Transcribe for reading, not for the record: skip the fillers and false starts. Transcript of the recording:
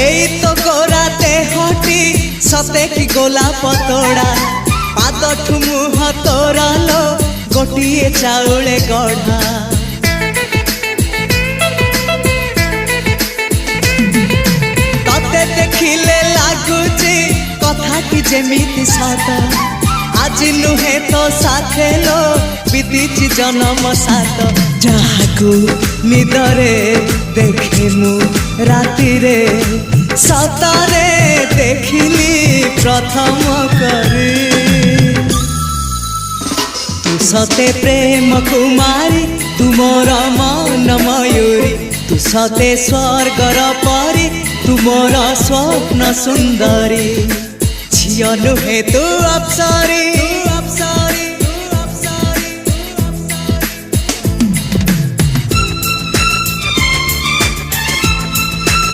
एई तो गोरा देहटी सते कि गोलाप तोड़ा पाद मुह तोरा लो गोटिए चाउले गढ़ा तते देखिले लागुची कथाटी जेमिति सत आज नुहे तो साथे लो बीतीची जन्म सात जहाकू निदरे देखे मु राति रे सतरे देखिली प्रथम करी तू सते प्रेम कुमारी तू मोर मन मयूरी तू सते स्वर्गर परी तू मोर स्वप्न सुंदरी झियो नुहे तू अप्सरी।